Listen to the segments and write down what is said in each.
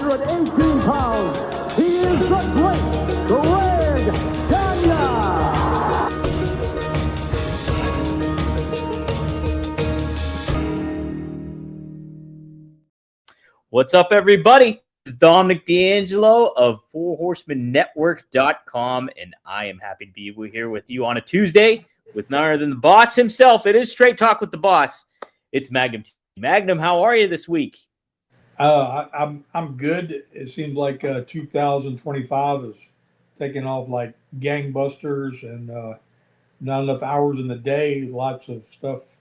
218 pounds. He is the great Greg Gagne. What's up, everybody? This is Dominic D'Angelo of FourHorsemenNetwork.com, and I am happy to be here with you on a Tuesday with none other than the boss himself. It is Straight Talk with the Boss. It's Magnum. Magnum, how are you this week? I'm good. It seems like 2025 is taking off like gangbusters, and not enough hours in the day. Lots of stuff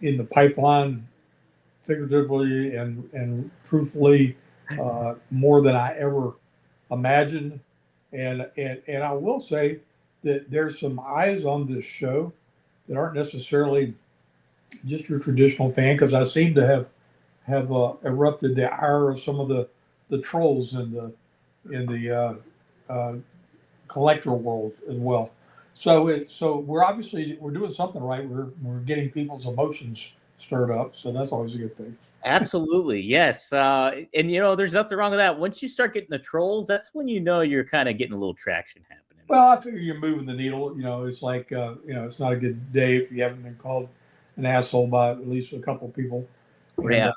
in the pipeline, figuratively and truthfully, more than I ever imagined. And I will say that there's some eyes on this show that aren't necessarily just your traditional fan, because I seem to have erupted the ire of some of the trolls in the collector world as well. So we're obviously doing something right. We're getting people's emotions stirred up. So that's always a good thing. Absolutely, yes. And there's nothing wrong with that. Once you start getting the trolls, that's when you know you're kind of getting a little traction happening. Well, I figure you're moving the needle. It's like it's not a good day if you haven't been called an asshole by at least a couple of people. Yeah.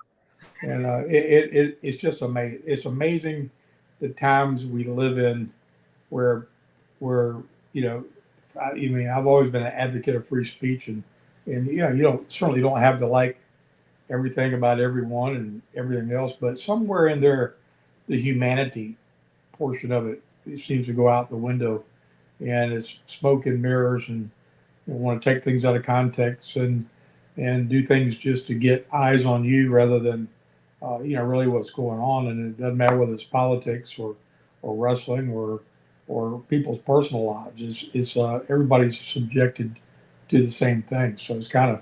It's just amazing. It's amazing the times we live in where I've always been an advocate of free speech, and you certainly don't have to like everything about everyone and everything else, but somewhere in there, the humanity portion of it seems to go out the window, and it's smoke and mirrors, and you want to take things out of context and do things just to get eyes on you rather than really what's going on. And it doesn't matter whether it's politics or wrestling or people's personal lives. It's everybody's subjected to the same thing. So it's kind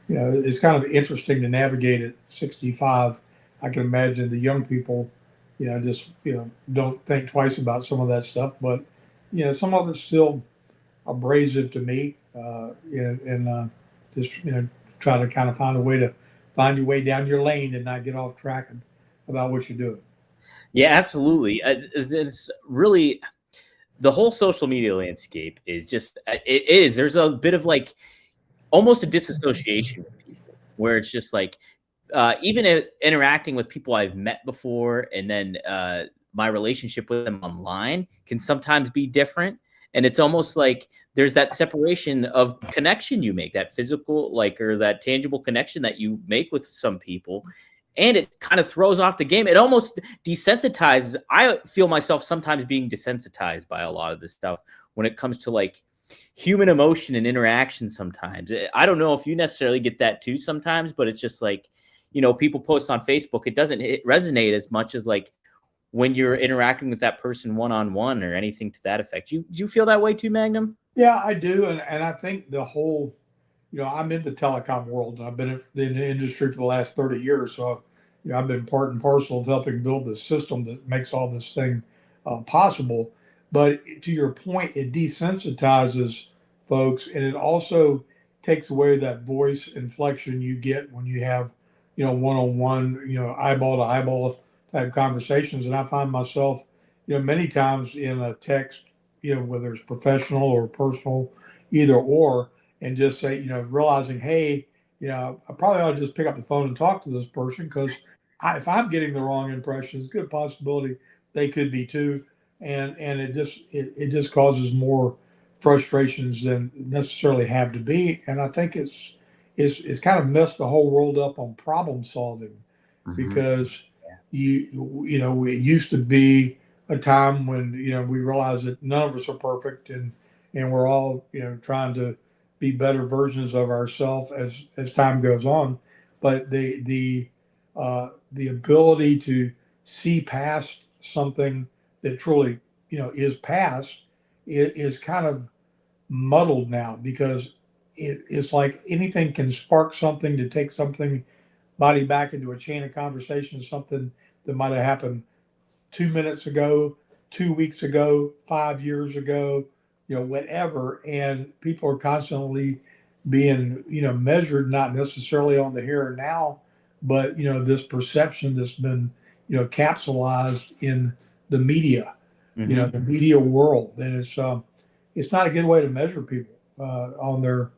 of interesting to navigate at 65. I can imagine the young people, don't think twice about some of that stuff, but some of it's still abrasive to me, and just try to kind of find your way down your lane and not get off track about what you're doing. Yeah, absolutely. It's really, the whole social media landscape is just, there's a bit of like almost a disassociation with people, where it's just like, even interacting with people I've met before, and then my relationship with them online can sometimes be different. And it's almost like there's that separation of connection you make, that physical, or that tangible connection that you make with some people. And it kind of throws off the game. It almost desensitizes. I feel myself sometimes being desensitized by a lot of this stuff when it comes to like human emotion and interaction sometimes. I don't know if you necessarily get that too sometimes, but it's just like, people post on Facebook. It doesn't resonate as much as like when you're interacting with that person one-on-one or anything to that effect. Do you feel that way too, Magnum? Yeah, I do. And I think the whole, I'm in the telecom world, and I've been in the industry for the last 30 years. So, I've been part and parcel of helping build the system that makes all this thing possible. But to your point, it desensitizes folks, and it also takes away that voice inflection you get when you have, one-on-one, eyeball to eyeball type conversations. And I find myself, many times in a text, whether it's professional or personal, either or, and just say, realizing, hey, I probably ought to just pick up the phone and talk to this person, because if I'm getting the wrong impression, it's a good possibility they could be too. And it just causes more frustrations than necessarily have to be. And I think it's kind of messed the whole world up on problem solving, because it used to be a time when we realized that none of us are perfect, and we're all trying to be better versions of ourselves as time goes on. But the ability to see past something that truly is past is kind of muddled now, because it's like anything can spark something to take something body back into a chain of conversation, something that might have happened 2 minutes ago, 2 weeks ago, 5 years ago, whatever. And people are constantly being, measured, not necessarily on the here and now, but, this perception that's been capsulized in the media, Mm-hmm. the media world, and it's not a good way to measure people on their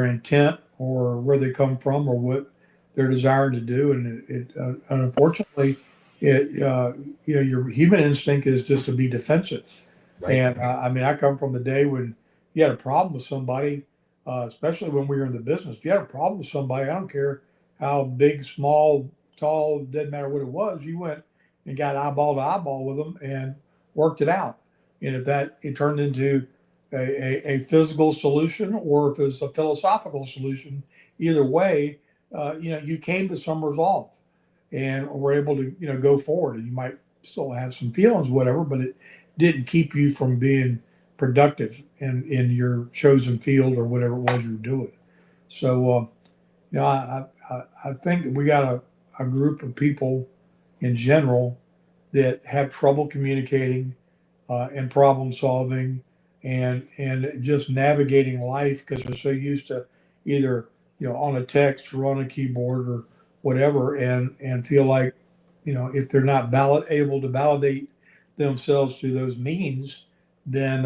intent or where they come from or what they're desiring to do, and unfortunately, your human instinct is just to be defensive. Right. And I mean, I come from the day when you had a problem with somebody, especially when we were in the business. If you had a problem with somebody, I don't care how big, small, tall, didn't matter what it was. You went and got eyeball to eyeball with them and worked it out. And if that it turned into a physical solution or if it's a philosophical solution, either way, you came to some resolve and were able to go forward. And you might still have some feelings, whatever, but it didn't keep you from being productive in your chosen field or whatever it was you were doing. So I think that we got a group of people in general that have trouble communicating and problem solving and just navigating life because they're so used to either on a text or on a keyboard or whatever and feel like if they're not able to validate themselves through those means, then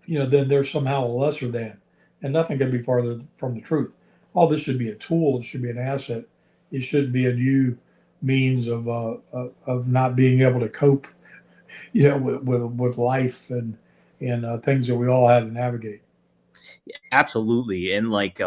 then they're somehow a lesser than, and nothing could be farther from the truth. All this should be a tool. It should be an asset. It should be a new means of not being able to cope, with life and things that we all had to navigate. Absolutely. And like,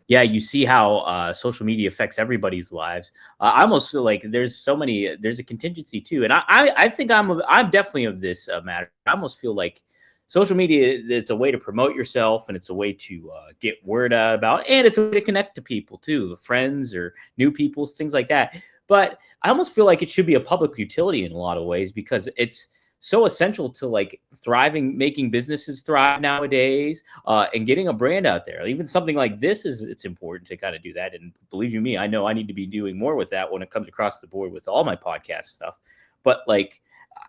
yeah, you see how social media affects everybody's lives. I almost feel like there's a contingency too. And I think I'm definitely of this matter. I almost feel like social media, it's a way to promote yourself and it's a way to get word out about, and it's a way to connect to people too, friends or new people, things like that. But I almost feel like it should be a public utility in a lot of ways because it's so essential to like thriving, making businesses thrive nowadays, and getting a brand out there. Even something like this it's important to kind of do that. And believe you me, I know I need to be doing more with that when it comes across the board with all my podcast stuff. But like,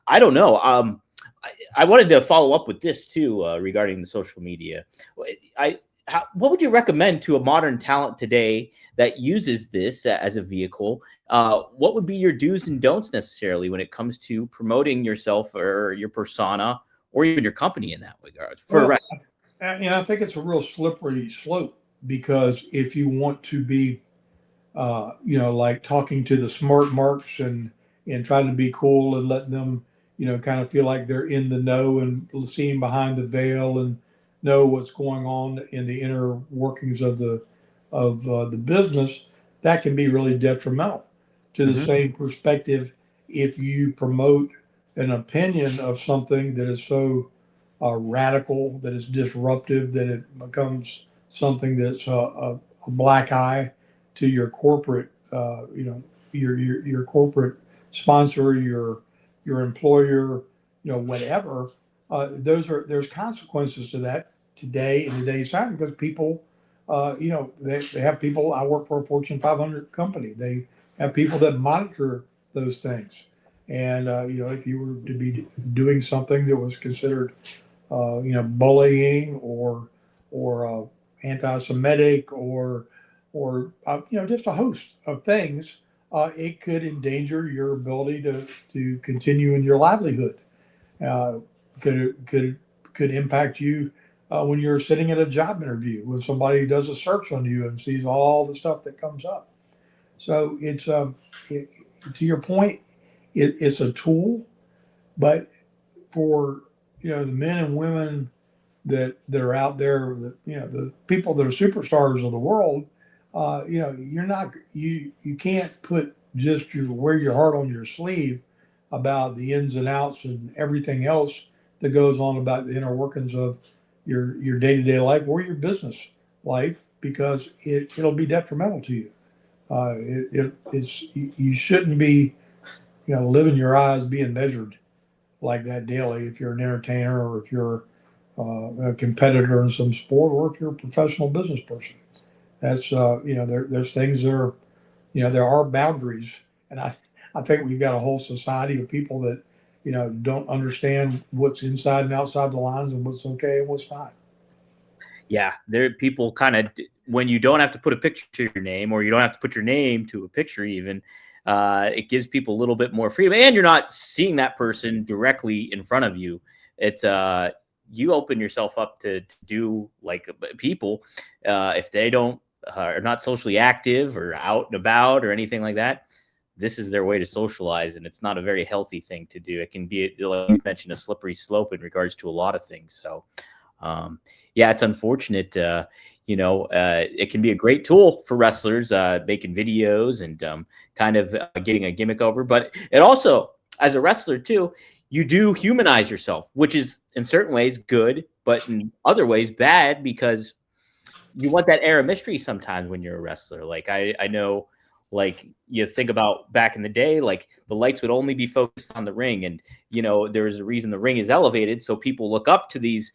I don't know. I wanted to follow up with this too regarding the social media. What would you recommend to a modern talent today that uses this as a vehicle? What would be your do's and don'ts necessarily when it comes to promoting yourself or your persona or even your company in that regard for Well, wrestling? I think it's a real slippery slope because if you want to be, like talking to the smart marks and trying to be cool and letting them, kind of feel like they're in the know and seeing behind the veil and know what's going on in the inner workings of the business, that can be really detrimental to the Hmm. same perspective if you promote an opinion of something that is so radical, that is disruptive, that it becomes something that's a black eye to your corporate, your corporate sponsor, your employer, whatever. There's consequences to that today in today's time because people, they have people. I work for a Fortune 500 company. They have people that monitor those things. And if you were to be doing something that was considered bullying or anti-Semitic or just a host of things, it could endanger your ability to continue in your livelihood. Uh, could impact you when you're sitting at a job interview when somebody does a search on you and sees all the stuff that comes up. So it, to your point, it's a tool, but for the men and women that are out there, that the people that are superstars of the world, you're not you can't put just wear your heart on your sleeve about the ins and outs and everything else that goes on about the inner workings of your day to day life or your business life because it'll be detrimental to you. It's you shouldn't be living your eyes being measured like that daily if you're an entertainer or if you're a competitor in some sport or if you're a professional business person. That's there's things that are there are boundaries, and I think we've got a whole society of people that don't understand what's inside and outside the lines and what's okay and what's not. Yeah, there are people kind of when you don't have to put a picture to your name or you don't have to put your name to a picture even. It gives people a little bit more freedom, and you're not seeing that person directly in front of you. It's you open yourself up to do like people if they don't are not socially active or out and about or anything like that. This is their way to socialize, and it's not a very healthy thing to do. It can be, like you mentioned, a slippery slope in regards to a lot of things. So, yeah, it's unfortunate. It can be a great tool for wrestlers making videos and kind of getting a gimmick over. But it also, as a wrestler too, you do humanize yourself, which is in certain ways good, but in other ways bad, because you want that air of mystery sometimes when you're a wrestler. Like I know, like you think about back in the day, like the lights would only be focused on the ring, and there is a reason the ring is elevated, so people look up to these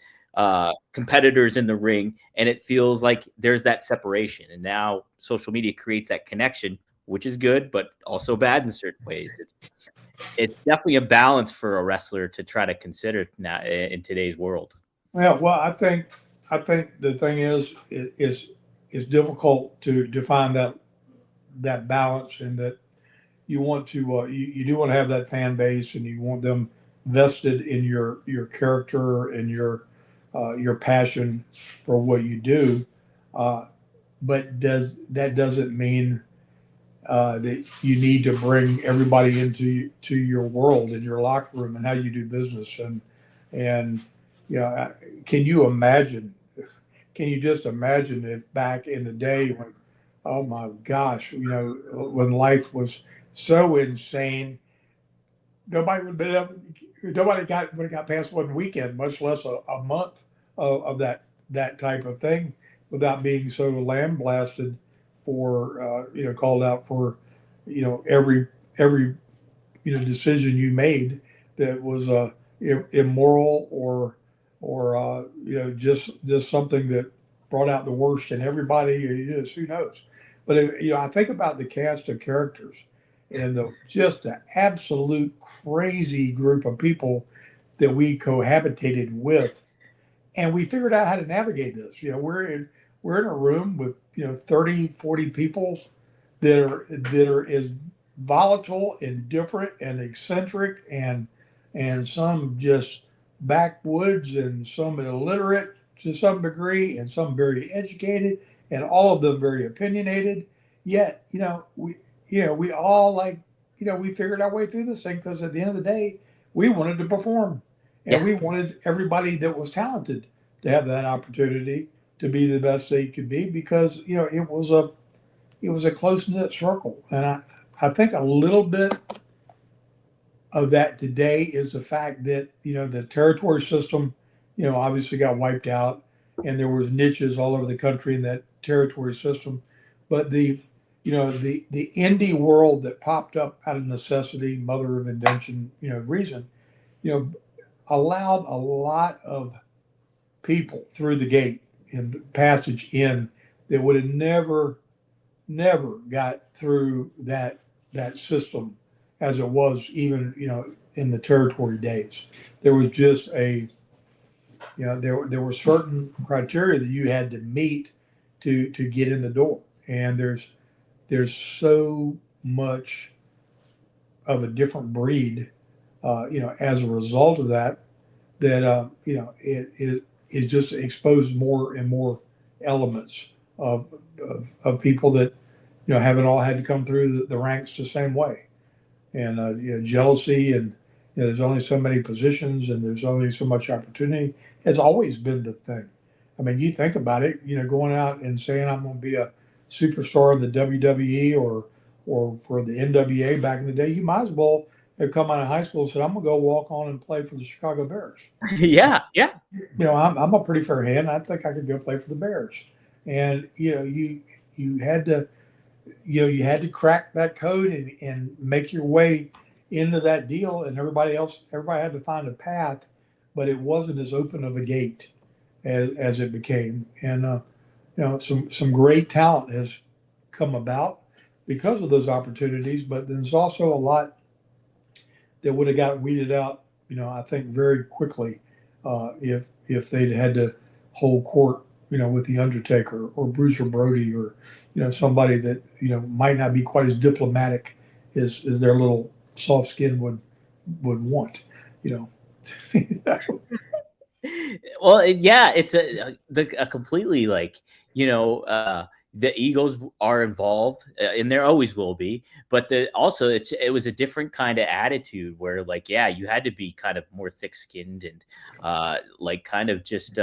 competitors in the ring, and it feels like there's that separation. And now social media creates that connection, which is good, but also bad in certain ways. It's definitely a balance for a wrestler to try to consider now in today's world. Yeah, well, I think the thing is it's difficult to define that balance, and that you want to you do want to have that fan base, and you want them vested in your character and your passion for what you do, but doesn't mean that you need to bring everybody into your world and your locker room and how you do business. And can you imagine? Can you just imagine if back in the day when, oh my gosh, when life was so insane, nobody would have been nobody would have got past one weekend, much less a month of that type of thing, without being so lambasted for called out for every decision you made that was immoral or just something that brought out the worst in everybody. Who knows? But I think about the cast of characters and just the absolute crazy group of people that we cohabitated with, and we figured out how to navigate this. We're in a room with 30, 40 people that are as volatile and different and eccentric and some just backwoods and some illiterate to some degree and some very educated and all of them very opinionated. Yet, we all we figured our way through this thing because at the end of the day, we wanted to perform, and we wanted everybody that was talented to have that opportunity to be the best they could be, because it was a close knit circle. And I think a little bit of that today is the fact that the territory system obviously got wiped out, and there was niches all over the country in that territory system. But the indie world that popped up out of necessity, mother of invention, reason, allowed a lot of people through the gate and the passage in that would have never got through that system as it was, even in the territory days. There was just there were certain criteria that you had to meet to get in the door, and there's so much of a different breed, as a result of that it just exposed more and more elements of people that haven't all had to come through the ranks the same way, and jealousy, and there's only so many positions and there's only so much opportunity has always been the thing. I mean, you think about it, going out and saying I'm going to be a superstar of the WWE or for the NWA back in the day, you might as well have come out of high school and said, I'm going to go walk on and play for the Chicago Bears. Yeah. I'm a pretty fair hand. I think I could go play for the Bears. And you had to crack that code and make your way into that deal, and everybody had to find a path, but it wasn't as open of a gate as it became. And some great talent has come about because of those opportunities, but there's also a lot that would have got weeded out, I think very quickly, if they'd had to hold court, with the Undertaker or Bruce or Brody or somebody that might not be quite as diplomatic is their little soft skin would want, you know. Well, yeah, it's a completely like, the egos are involved, and there always will be. But also it was a different kind of attitude where like, yeah, you had to be kind of more thick skinned and like kind of just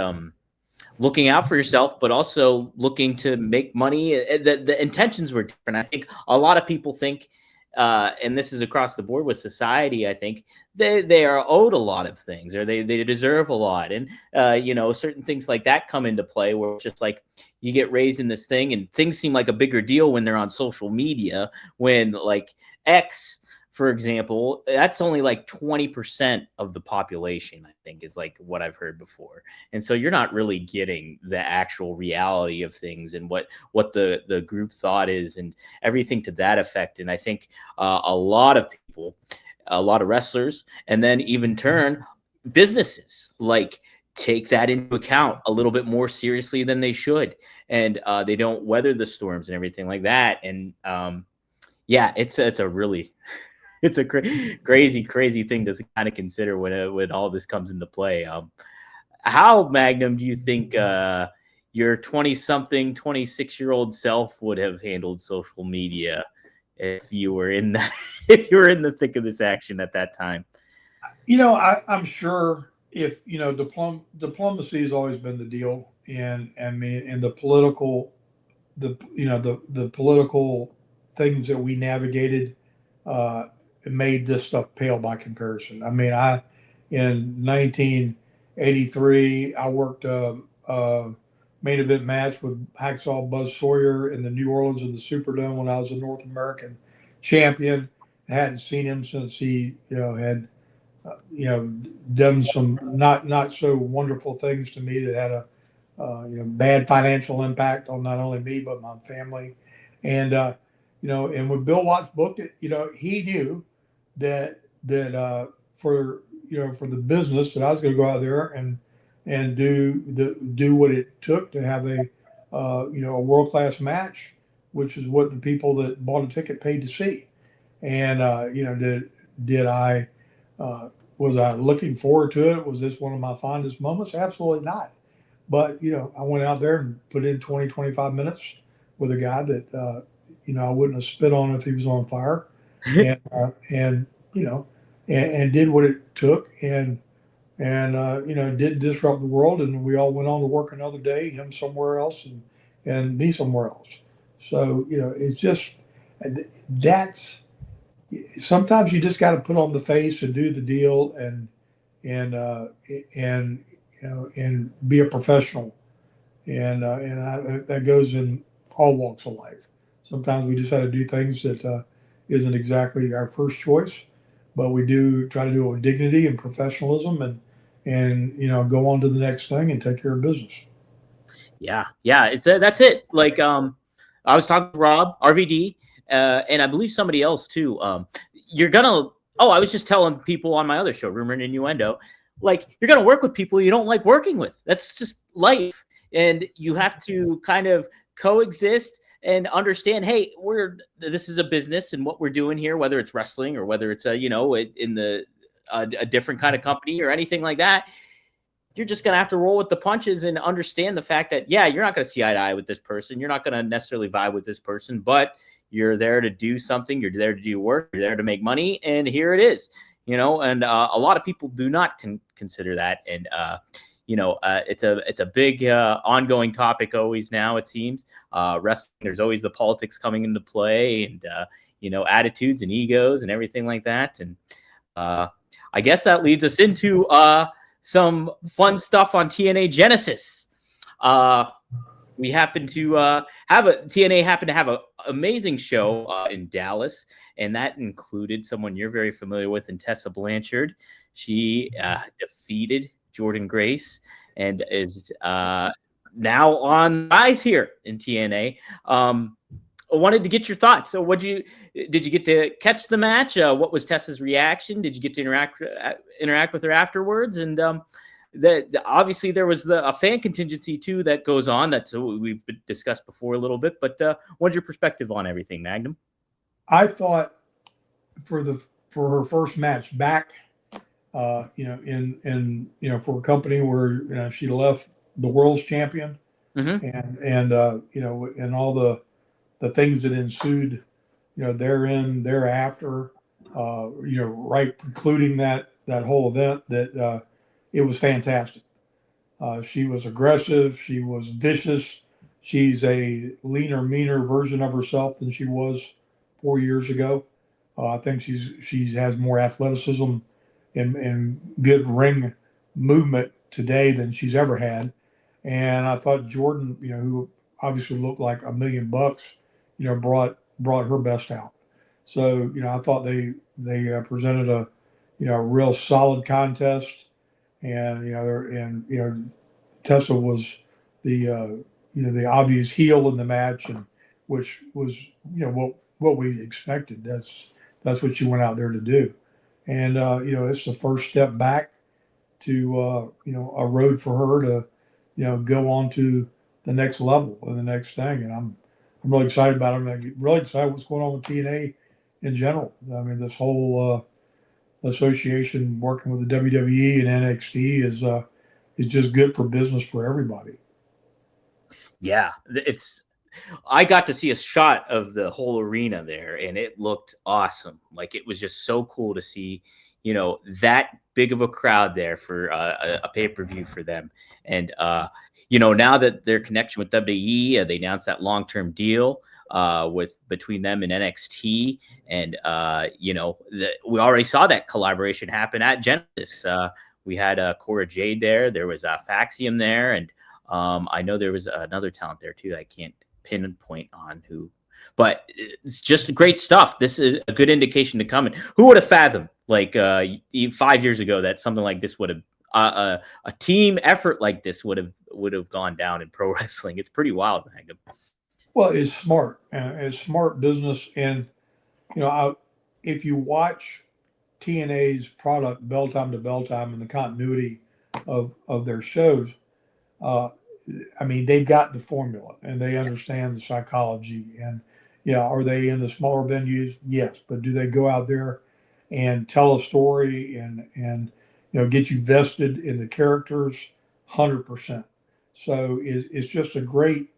looking out for yourself, but also looking to make money. The intentions were different. I think a lot of people think, and this is across the board with society, I think they are owed a lot of things, or they deserve a lot. And, certain things like that come into play where it's just like you get raised in this thing and things seem like a bigger deal when they're on social media, when like X, for example, that's only like 20% of the population, I think, is like what I've heard before. And so you're not really getting the actual reality of things and what the group thought is and everything to that effect. And I think a lot of people, a lot of wrestlers, and then even turn businesses like take that into account a little bit more seriously than they should. And they don't weather the storms and everything like that. And yeah, it's a really it's a crazy thing to kind of consider when all this comes into play. How, Magnum, do you think your 20-something, 26-year-old self would have handled social media if you were in the thick of this action at that time? I'm sure if diplomacy has always been the deal, and the political the political things that we navigated. It made this stuff pale by comparison. I mean, in 1983, I worked a main event match with Hacksaw Buzz Sawyer in the New Orleans in the Superdome when I was a North American champion. I hadn't seen him since he, had, done some not so wonderful things to me that had a, bad financial impact on not only me but my family, and and when Bill Watts booked it, he knew that for for the business that I was going to go out there and do what it took to have a a world class match, which is what the people that bought a ticket paid to see. And did I was I looking forward to it? Was this one of my fondest moments? Absolutely not. But I went out there and put in 25 minutes with a guy that I wouldn't have spit on if he was on fire, and and did what it took, and didn't disrupt the world, and we all went on to work another day, him somewhere else, and me somewhere else. So it's just that's sometimes you just got to put on the face and do the deal, and and be a professional, and that goes in all walks of life. Sometimes we just have to do things that isn't exactly our first choice, but we do try to do it with dignity and professionalism, and go on to the next thing and take care of business. Yeah, it's that's it. Like I was talking to Rob RVD, and I believe somebody else too. You're gonna. Oh, I was just telling people on my other show, Rumor and Innuendo, like you're gonna work with people you don't like working with. That's just life, and you have to kind of coexist and understand, hey, this is a business, and what we're doing here, whether it's wrestling or whether it's in a different kind of company or anything like that, you're just going to have to roll with the punches and understand the fact that, yeah, you're not going to see eye to eye with this person. You're not going to necessarily vibe with this person, but you're there to do something. You're there to do work. You're there to make money. And here it is, and a lot of people do not consider that. And, it's a big ongoing topic always now, it seems. Wrestling, there's always the politics coming into play, and, attitudes and egos and everything like that. And I guess that leads us into some fun stuff on TNA Genesis. We happen to TNA happened to have an amazing show in Dallas, and that included someone you're very familiar with in Tessa Blanchard. She defeated Jordan Grace and is now on rise here in TNA. I wanted to get your thoughts. So did you get to catch the match? What was Tessa's reaction? Did you get to interact with her afterwards? And obviously there was a fan contingency too that goes on. That's what we've discussed before a little bit, but what's your perspective on everything, Magnum? I thought for her first match back, in for a company where she left the world's champion, Mm-hmm. and all the things that ensued, thereafter, right, precluding that whole event, that it was fantastic. She was aggressive. She was vicious. She's a leaner, meaner version of herself than she was 4 years ago. I think she has more athleticism and good ring movement today than she's ever had. And I thought Jordan, who obviously looked like $1 million, brought her best out. So I thought they presented a real solid contest, and Tessa was the obvious heel in the match, and which was what we expected. That's what she went out there to do, and it's the first step back to a road for her to go on to the next level and the next thing. And I'm really excited about it. I'm really excited what's going on with TNA in general. I mean, this whole association working with the WWE and NXT is just good for business for everybody. Yeah, I got to see a shot of the whole arena there, and it looked awesome. Like, it was just so cool to see, that big of a crowd there for a pay-per-view for them. And, now that their connection with WWE, they announced that long-term deal between them and NXT. And, we already saw that collaboration happen at Genesis. We had Cora Jade there. There was Faxium there. And I know there was another talent there, too, that I can't pinpoint on who. But it's just great stuff. This is a good indication to come. And who would have fathomed, 5 years ago, that something like this would have a team effort like this would have gone down in pro wrestling? It's pretty wild, Magnum. Well, it's smart. It's smart business, and if you watch TNA's product, Bell Time to Bell Time, and the continuity of their shows, they've got the formula and they understand the psychology. And are they in the smaller venues? Yes, but do they go out there and tell a story and get you vested in the characters? 100%. So it's just a great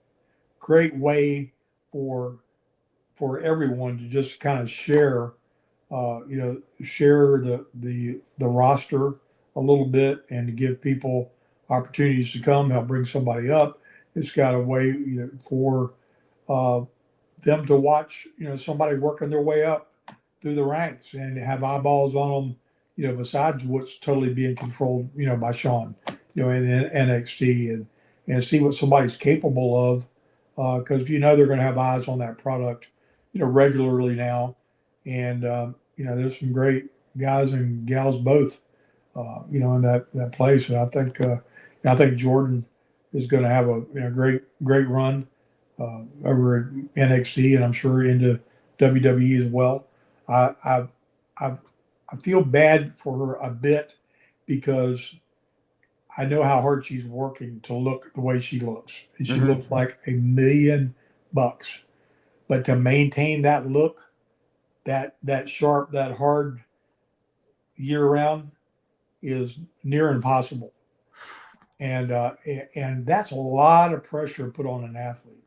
way for everyone to just kind of share the roster a little bit, and to give people opportunities to come, help bring somebody up. It's got a way, for them to watch, somebody working their way up through the ranks and have eyeballs on them, besides what's totally being controlled, by Sean, in NXT, and see what somebody's capable of, because they're going to have eyes on that product, regularly now, and there's some great guys and gals both, in that place, and I think Jordan is going to have a great run over at NXT, and I'm sure into WWE as well. I feel bad for her a bit, because I know how hard she's working to look the way she looks. And she looks like $1 million. But to maintain that look, that sharp, that hard year round, is near impossible. And that's a lot of pressure put on an athlete.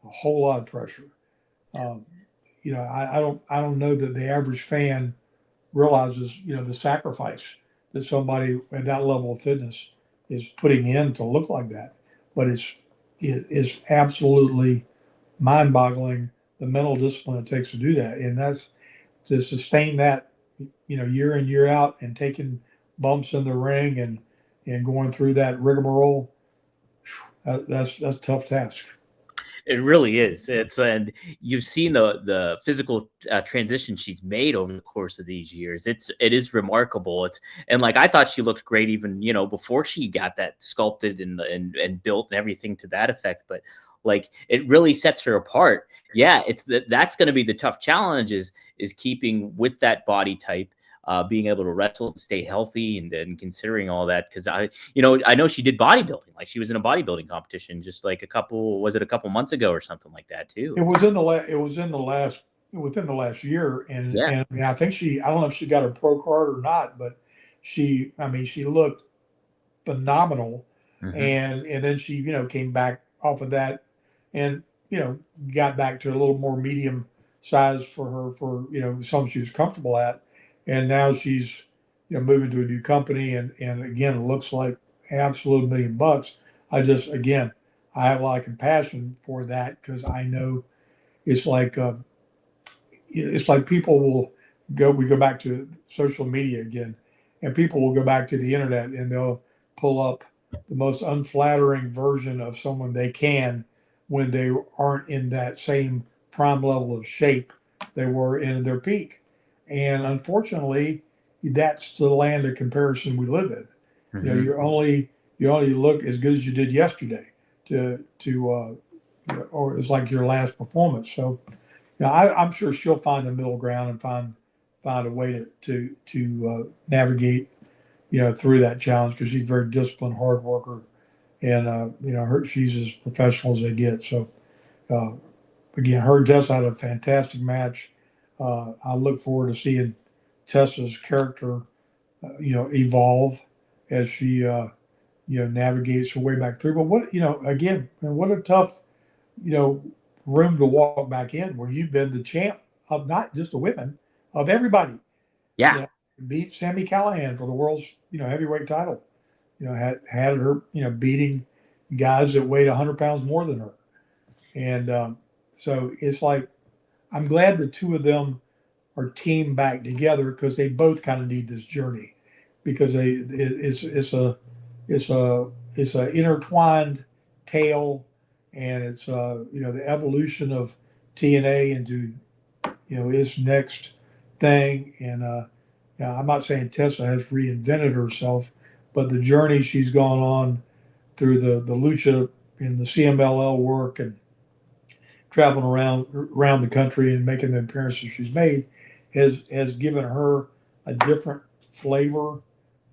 A whole lot of pressure. I don't know that the average fan realizes, the sacrifice that somebody at that level of fitness is putting in to look like that. But it's absolutely mind-boggling, the mental discipline it takes to do that, and that's to sustain that, year in, year out, and taking bumps in the ring and going through that rigmarole. That's a tough task. It really is. And you've seen the physical transition she's made over the course of these years. It is remarkable. And I thought she looked great even before she got that sculpted and built and everything to that effect. But it really sets her apart. Yeah, that's going to be the tough challenge is keeping with that body type. Being able to wrestle and stay healthy, and considering all that, because I know she did bodybuilding, she was in a bodybuilding competition just a couple months ago or something like that too. It was in the last within the last year, and Yeah. and I mean, I think I don't know if she got her pro card or not, but I mean, she looked phenomenal, Mm-hmm. and then she came back off of that, and got back to a little more medium size for her for something she was comfortable at, and now she's moving to a new company, and again it looks like absolute $1,000,000. Again, I have a lot of compassion for that because I know it's like people will we go back to social media again, and people will go back to the internet and they'll pull up the most unflattering version of someone they can when they aren't in that same prime level of shape they were in their peak. And unfortunately, that's the land of comparison we live in. Mm-hmm. You only look as good as you did yesterday or it's like your last performance. So I'm sure she'll find a middle ground and find a way to navigate through that challenge because she's a very disciplined, hard worker, and she's as professional as they get. So uh, again, her and Tessa had a fantastic match. I look forward to seeing Tessa's character evolve as she navigates her way back through. But again, what a tough you know, room to walk back in where you've been the champ of not just the women, of everybody. Yeah. Beat Sammy Callahan for the world's, heavyweight title. Had her, beating guys that weighed 100 pounds more than her. And so it's like, I'm glad the two of them are teamed back together because they both kind of need this journey because it's a intertwined tale, and it's the evolution of TNA into its next thing. And I'm not saying Tessa has reinvented herself, but the journey she's gone on through the lucha and the CMLL work and traveling around the country and making the appearances she's made has given her a different flavor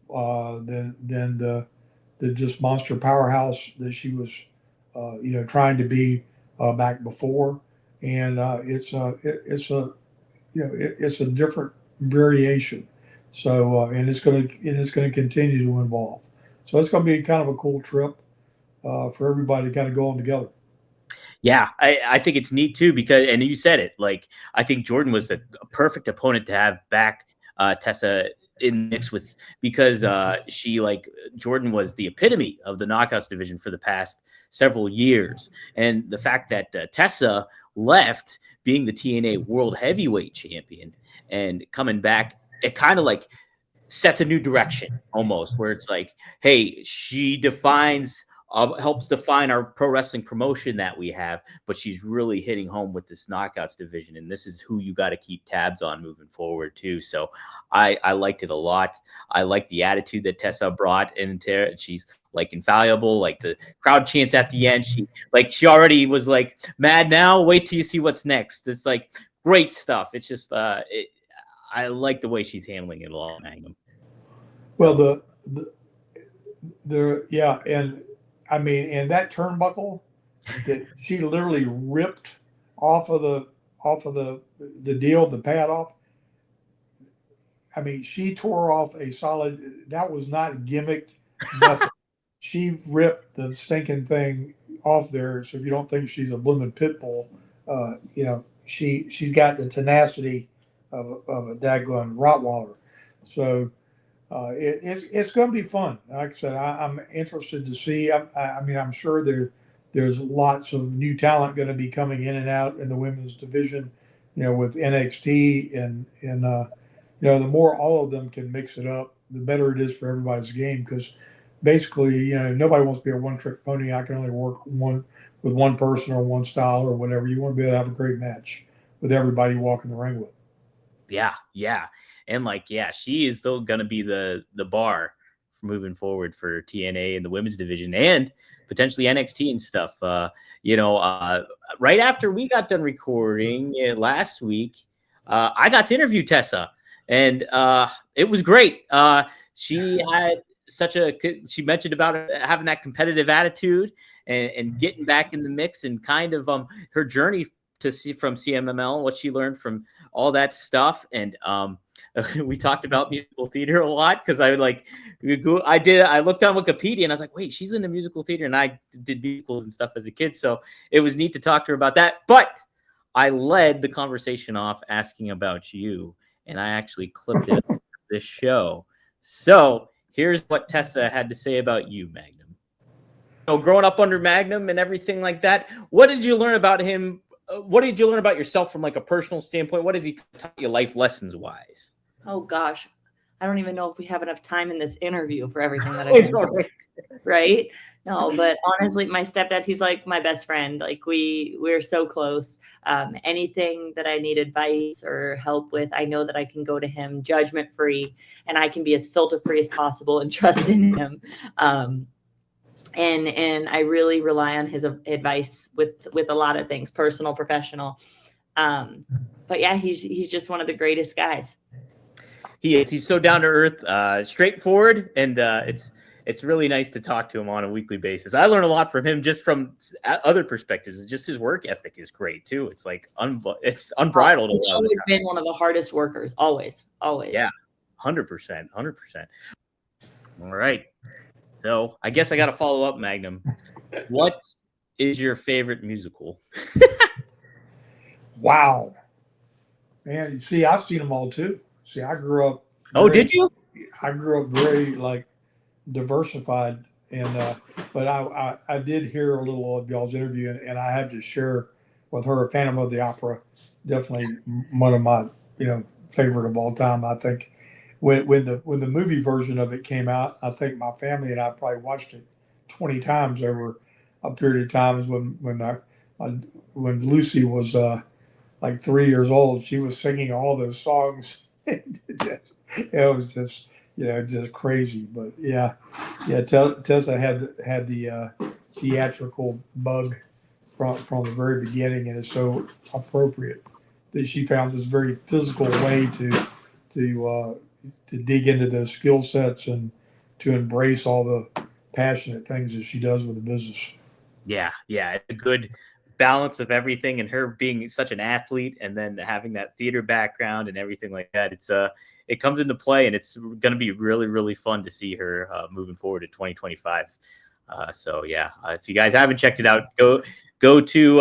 than the just monster powerhouse that she was trying to be back before. And it's a different variation. So and it's going to continue to evolve. So it's going to be kind of a cool trip for everybody to kind of go on together. Yeah, I think it's neat too because, and you said it, like I think Jordan was the perfect opponent to have back Tessa in the mix with because Jordan was the epitome of the knockouts division for the past several years, and the fact that Tessa left being the TNA World Heavyweight Champion and coming back, it kind of like sets a new direction almost, where it's like, hey, she defines. Helps define our pro wrestling promotion that we have, but she's really hitting home with this knockouts division, and this is who you got to keep tabs on moving forward too. So I liked it a lot. I like the attitude that Tessa brought into it. She's like infallible, like the crowd chants at the end. She already was like mad now. Wait till you see what's next. It's like great stuff. It's just I like the way she's handling it all, Magnum. Well, and I mean, and that turnbuckle that she literally ripped off of the deal, the pad off. I mean, she tore off a solid. That was not gimmicked. Nothing. She ripped the stinking thing off there. So if you don't think she's a blooming pit bull, she's got the tenacity of a daggone Rottweiler. So. It's going to be fun. Like I said, I'm interested to see. I mean, I'm sure there's lots of new talent going to be coming in and out in the women's division, with NXT and the more all of them can mix it up, the better it is for everybody's game. Because basically, nobody wants to be a one-trick pony. I can only work with one person or one style or whatever. You want to be able to have a great match with everybody you walk in the ring with. Yeah. And she is still going to be the bar for moving forward for TNA and the women's division and potentially NXT and stuff. Right after we got done recording last week, I got to interview Tessa, and it was great. She had she mentioned about having that competitive attitude and getting back in the mix and kind of her journey to see from CMML, what she learned from all that stuff. And we talked about musical theater a lot because I looked on Wikipedia and I was like, wait, she's in the musical theater, and I did musicals and stuff as a kid. So it was neat to talk to her about that. But I led the conversation off asking about you, and I actually clipped it up this show. So here's what Tessa had to say about you, Magnum. So growing up under Magnum and everything like that, what did you learn about him? What did you learn about yourself from like a personal standpoint? What has he taught you life lessons wise? Oh gosh, I don't even know if we have enough time in this interview for everything that I know. Right? No, but honestly, my stepdad, he's like my best friend. Like we're so close. Anything that I need advice or help with, I know that I can go to him judgment free, and I can be as filter free as possible and trust in him. And I really rely on his advice with a lot of things, personal, professional. But yeah, he's just one of the greatest guys. He is. He's so down to earth, straightforward, and it's really nice to talk to him on a weekly basis. I learn a lot from him just from other perspectives. Just his work ethic is great too. It's like it's unbridled. He's always been one of the hardest workers. Always. Yeah, 100%. All right. So I guess I got to follow up, Magnum. What is your favorite musical? Wow, man! You see, I've seen them all too. See, I grew up. Did you? I grew up very diversified, and but I did hear a little of y'all's interview, and I have to share with her Phantom of the Opera, definitely one of my favorite of all time. I think when the movie version of it came out, I think my family and I probably watched it 20 times over a period of times. When Lucy was like 3 years old, she was singing all those songs. It was just just crazy. But yeah, Tessa had the theatrical bug from the very beginning, and it's so appropriate that she found this very physical way to dig into those skill sets and to embrace all the passionate things that she does with the business. Yeah, it's a good balance of everything, and her being such an athlete and then having that theater background and everything like that. It comes into play, and it's going to be really, really fun to see her moving forward to 2025. So yeah, if you guys haven't checked it out, go to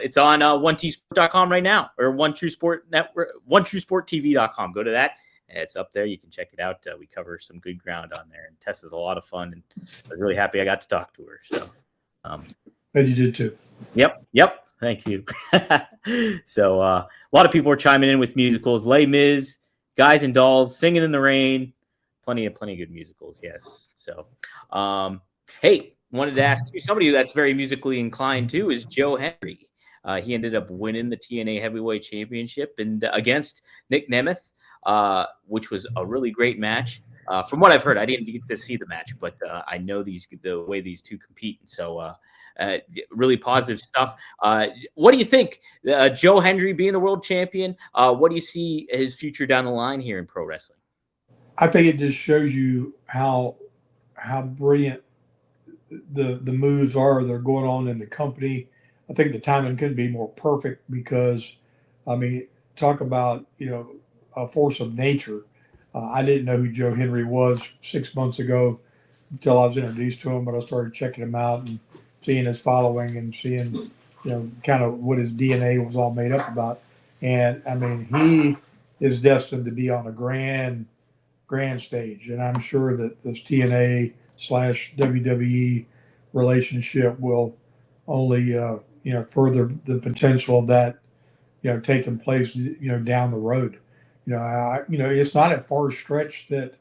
it's on onetsport.com right now, or One True Sport Network, OneTrueSportTV.com. Go to that. It's up there. You can check it out. We cover some good ground on there, and Tessa's a lot of fun, and I was really happy I got to talk to her. So, and you did too. Yep. Thank you. So a lot of people are chiming in with musicals. Les Mis, Guys and Dolls, Singing in the Rain, plenty of good musicals. Yes. So, hey, wanted to ask you, somebody that's very musically inclined too is Joe Henry. He ended up winning the TNA Heavyweight Championship and against Nick Nemeth, which was a really great match. From what I've heard, I didn't get to see the match, but I know the way these two compete. So really positive stuff. What do you think? Joe Henry being the world champion, what do you see his future down the line here in pro wrestling? I think it just shows you how brilliant the moves are that are going on in the company. I think the timing couldn't be more perfect because, I mean, talk about, a force of nature. I didn't know who Joe Henry was 6 months ago until I was introduced to him, but I started checking him out and seeing his following and seeing, kind of what his DNA was all made up about. And I mean, he is destined to be on a grand stage. And I'm sure that this TNA/WWE relationship will only, further the potential of that, taking place, down the road. It's not a far stretch that,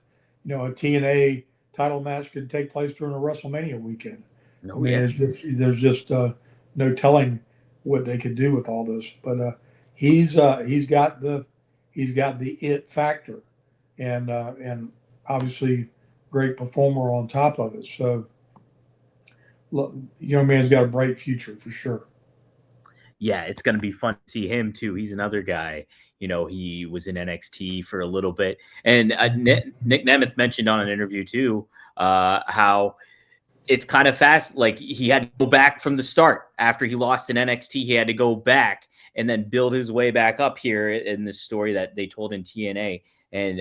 a TNA title match could take place during a WrestleMania weekend. No, I mean, there's just no telling what they could do with all this. But he's got the it factor, and obviously great performer on top of it. So, look, young man's got a bright future for sure. Yeah, it's going to be fun to see him too. He's another guy. He was in NXT for a little bit, and Nick Nemeth mentioned on an interview too how it's kind of fast. Like he had to go back from the start after he lost in NXT. He had to go back and then build his way back up here in this story that they told in TNA. And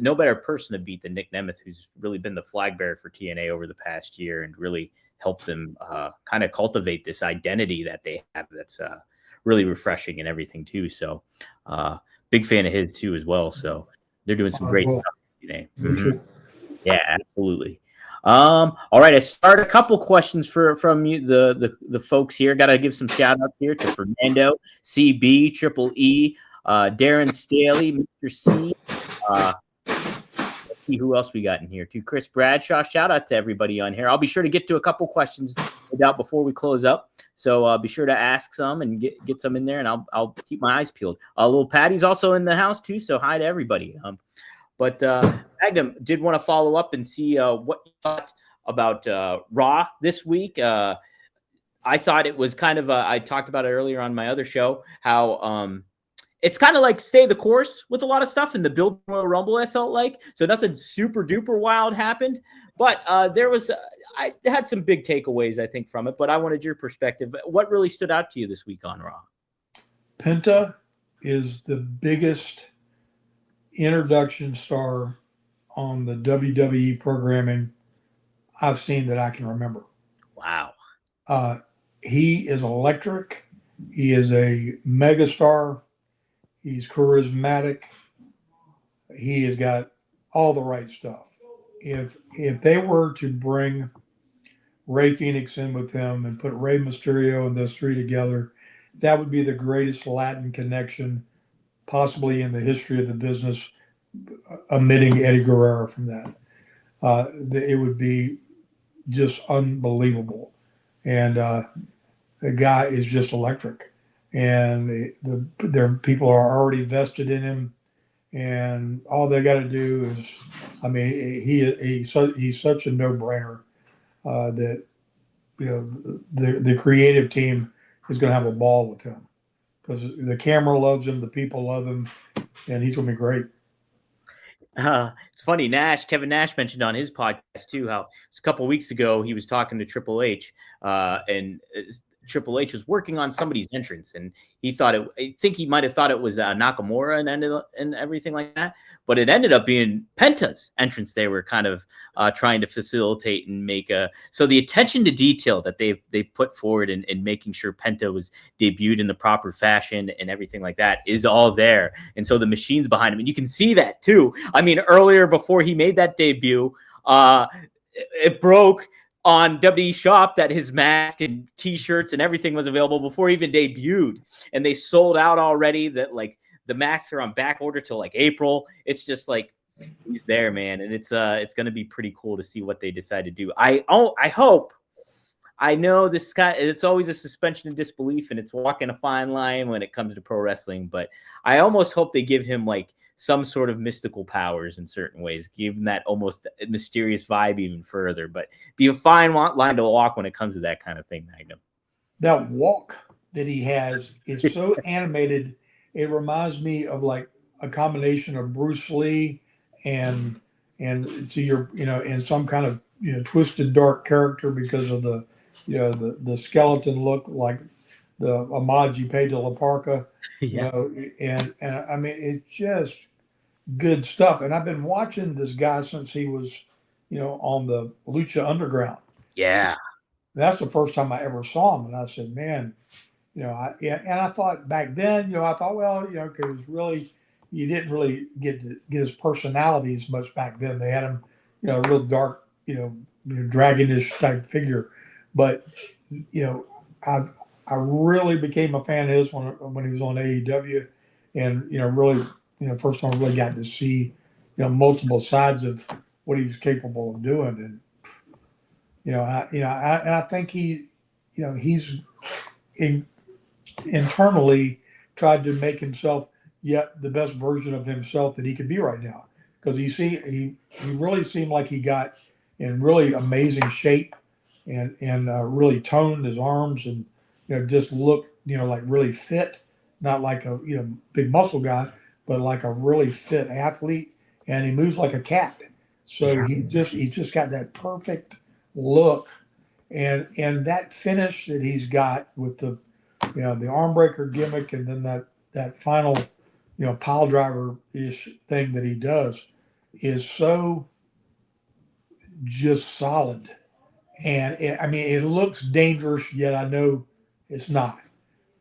no better person to beat than Nick Nemeth, who's really been the flag bearer for TNA over the past year and really helped them kind of cultivate this identity that they have that's really refreshing and everything too. So big fan of his too as well. So they're doing some great stuff today. Mm-hmm. Yeah, absolutely. All right, I start a couple questions from you, the folks here. Got to give some shout outs here to Fernando, CB, Triple E, Darren Staley, Mr. C. Let's see who else we got in here too. Chris Bradshaw. Shout out to everybody on here. I'll be sure to get to a couple questions out before we close up. So be sure to ask some and get some in there, and I'll keep my eyes peeled. Little Patty's also in the house too. So hi to everybody. But Magnum did want to follow up and see what you thought about Raw this week. I thought it was kind of I talked about it earlier on my other show, how it's kind of like stay the course with a lot of stuff in the Build Royal Rumble, I felt like. So nothing super duper wild happened. But there was I had some big takeaways, I think, from it. But I wanted your perspective. What really stood out to you this week on Raw? Penta is the biggest introduction star on the WWE programming I've seen that I can remember. Wow. He is electric. He is a megastar. He's charismatic. He has got all the right stuff. If they were to bring Rey Fenix in with him and put Rey Mysterio and those three together, that would be the greatest Latin connection possibly in the history of the business, omitting Eddie Guerrero from that. It would be just unbelievable. And the guy is just electric. And their people are already vested in him. And all they got to do is, I mean, he's such a no-brainer that, you know, the creative team is going to have a ball with him. Because the camera loves him, the people love him, and he's going to be great. It's funny, Kevin Nash mentioned on his podcast too how a couple of weeks ago he was talking to Triple H, and Triple H was working on somebody's entrance, and I think he might have thought it was Nakamura and everything like that, but it ended up being Penta's entrance. They were kind of trying to facilitate and make so the attention to detail that they put forward in making sure Penta was debuted in the proper fashion and everything like that is all there. And so the machines behind him, and you can see that too. I mean, earlier before he made that debut, it broke on WWE Shop that his mask and T-shirts and everything was available before he even debuted, and they sold out already. That like the masks are on back order till like April. It's just like he's there, man, and it's going to be pretty cool to see what they decide to do. I hope. I know this guy. It's always a suspension of disbelief, and it's walking a fine line when it comes to pro wrestling. But I almost hope they give him like some sort of mystical powers in certain ways, give him that almost mysterious vibe even further. But be a fine line to walk when it comes to that kind of thing, Magnum. That walk that he has is so animated. It reminds me of like a combination of Bruce Lee and to your, you know, in some kind of, you know, twisted dark character because of the, you know, the skeleton look, like the homage you paid to La Parka. Yeah. You know, and I mean, it's just good stuff. And I've been watching this guy since he was, you know, on the Lucha Underground. Yeah. That's the first time I ever saw him. And I said, man, you know, I thought back then, you know, I thought, well, you know, because really, you didn't really get his personality as much back then. They had him, you know, real dark, you know, dragonish type figure. But, you know, I really became a fan of his when he was on AEW, and, you know, really, you know, first time I really got to see, you know, multiple sides of what he was capable of doing. And, I think he, you know, he's internally tried to make himself yet the best version of himself that he could be right now. Because he really seemed like he got in really amazing shape and really toned his arms and, you know, just looked, you know, like really fit, not like a, you know, big muscle guy, but like a really fit athlete. And he moves like a cat. So he just got that perfect look, and that finish that he's got with the the arm breaker gimmick, and then that final, pile driver ish thing that he does is so just solid. And it looks dangerous, yet I know it's not.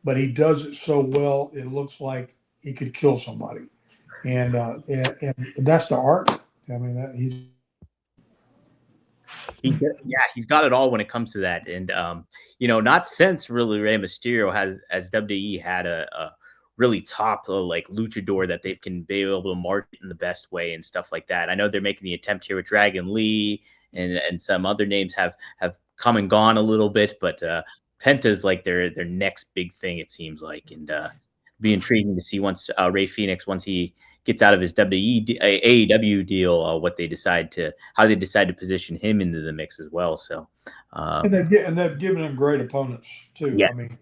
But he does it so well, it looks like he could kill somebody. And that's the art. I mean, he's got it all when it comes to that. And not since really Rey Mysterio has WWE had a really top like luchador that they can be able to market in the best way and stuff like that. I know they're making the attempt here with Dragon Lee, and some other names have come and gone a little bit, but Penta's like their next big thing, it seems like. And be intriguing to see once Rey Fenix, once he gets out of his AEW deal, how they decide to position him into the mix as well. So, and they've given him great opponents too. Yeah. I mean,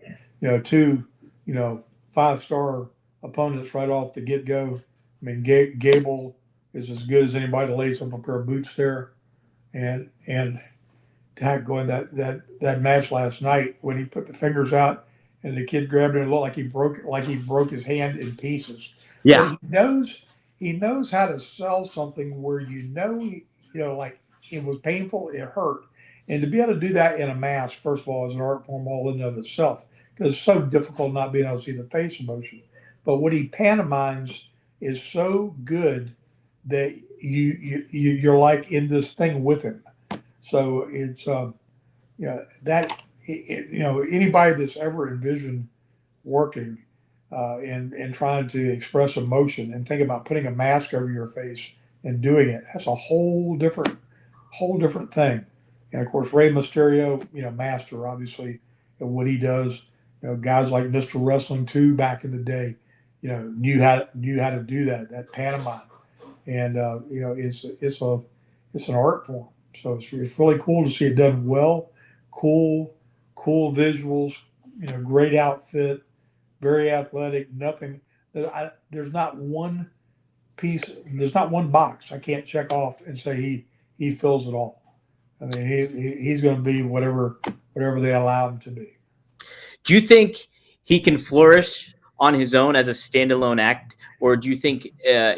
two 5-star opponents right off the get go. I mean, Gable is as good as anybody to lace up a pair of boots there, and going that match last night when he put the fingers out and the kid grabbed it, and it looked like he broke his hand in pieces. Yeah, but he knows how to sell something where like it was painful, it hurt, and to be able to do that in a mask, first of all, is an art form all in and of itself, because it's so difficult not being able to see the face emotion. But what he pantomimes is so good that you're like in this thing with him. So it's anybody that's ever envisioned working and trying to express emotion and think about putting a mask over your face and doing it, that's a whole different thing. And of course, Rey Mysterio, master obviously of what he does. Guys like Mr. Wrestling 2 back in the day, knew how to do that pantomime, and it's an art form. So it's really cool to see it done well. Cool visuals, great outfit, very athletic. Nothing. There's not one piece. There's not one box I can't check off and say he fills it all. I mean, he's going to be whatever they allow him to be. Do you think he can flourish on his own as a standalone act, or do you think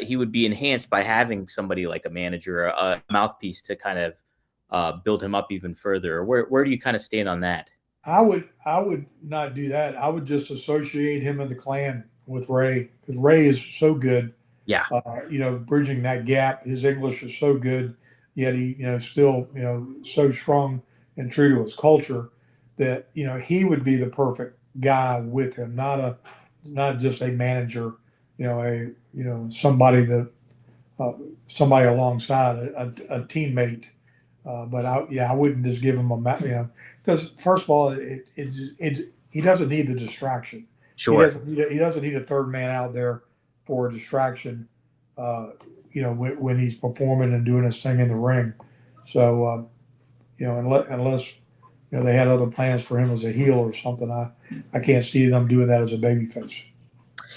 he would be enhanced by having somebody like a manager or a mouthpiece to kind of build him up even further? Or where do you kind of stand on that? I would not do that. I would just associate him in the clan with Rey, because Rey is so good. Yeah. Bridging that gap. His English is so good, yet he, still, so strong and true to his culture that, he would be the perfect guy with him, not just a manager, somebody somebody alongside a teammate. But I wouldn't just give him because first of all, he doesn't need the distraction. Sure. He doesn't need a third man out there for a distraction. When he's performing and doing his thing in the ring. So, unless they had other plans for him as a heel or something, I can't see them doing that as a babyface.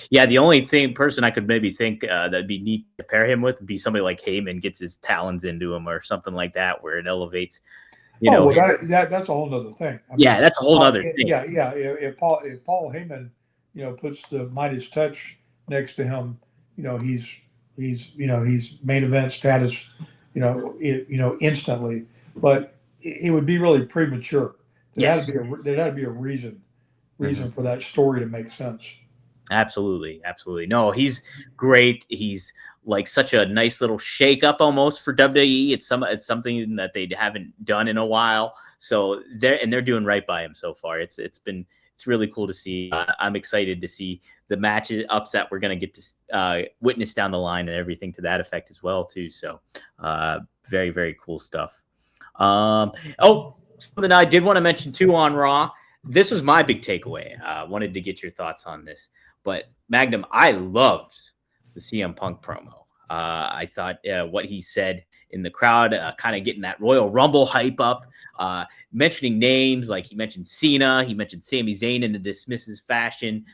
Yeah, the only person I could maybe think that'd be neat to pair him with would be somebody like Heyman gets his talons into him or something like that, where it elevates. That's a whole other thing. That's a whole other thing. Yeah. If Paul Heyman, puts the Midas touch next to him, he's main event status, instantly. But it would be really premature. There had to be a reason for that story to make sense. Absolutely. No, he's great. He's like such a nice little shake up almost for WWE. It's something that they haven't done in a while. So they're doing right by him so far. It's really cool to see. I'm excited to see the matches ups that we're going to get to witness down the line and everything to that effect as well too. So very, very cool stuff. Something I did want to mention too on Raw. This was my big takeaway. Wanted to get your thoughts on this. But Magnum, I loved the CM Punk promo. I thought what he said in the crowd, kind of getting that Royal Rumble hype up, mentioning names like he mentioned Cena, he mentioned Sami Zayn in a dismissive fashion,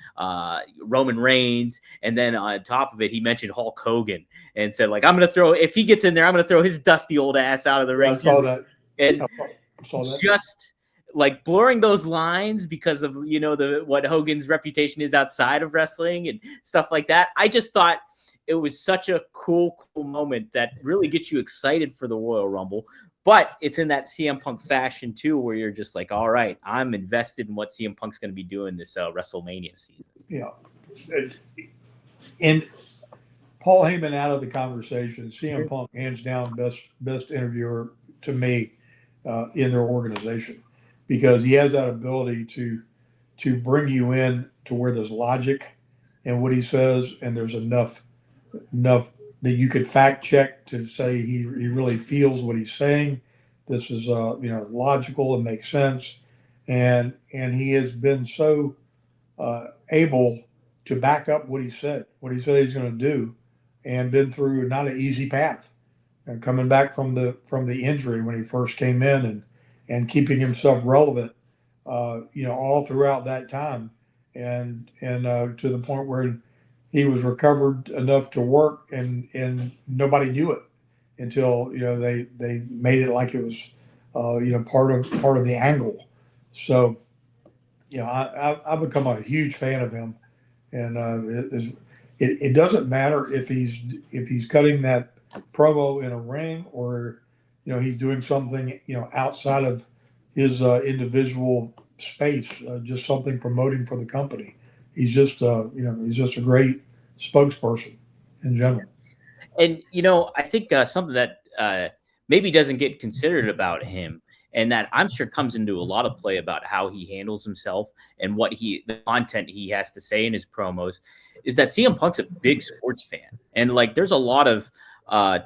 Roman Reigns, and then on top of it, he mentioned Hulk Hogan and said, like, if he gets in there, I'm going to throw his dusty old ass out of the ring. I saw that. And I saw that. just like blurring those lines because of what Hogan's reputation is outside of wrestling and stuff like that. I just thought it was such a cool moment that really gets you excited for the Royal Rumble. But it's in that CM Punk fashion too, where you're just like, all right, I'm invested in what CM Punk's going to be doing this WrestleMania season. Yeah, and Paul Heyman out of the conversation. CM Punk, hands down, best interviewer to me in their organization, because he has that ability to bring you in to where there's logic in what he says, and there's enough that you could fact check to say he really feels what he's saying. This is logical and makes sense, and he has been so able to back up what he said he's going to do, and been through not an easy path, and coming back from the injury when he first came in, and keeping himself relevant all throughout that time, and to the point where he was recovered enough to work, and nobody knew it until they made it like it was part of the angle. So I've become a huge fan of him, and it doesn't matter if he's cutting that promo in a ring, or he's doing something outside of his individual space, just something promoting for the company. He's just he's just a great spokesperson in general. And I think something that maybe doesn't get considered about him, and that I'm sure comes into a lot of play about how he handles himself and the content he has to say in his promos, is that CM Punk's a big sports fan, and like there's a lot of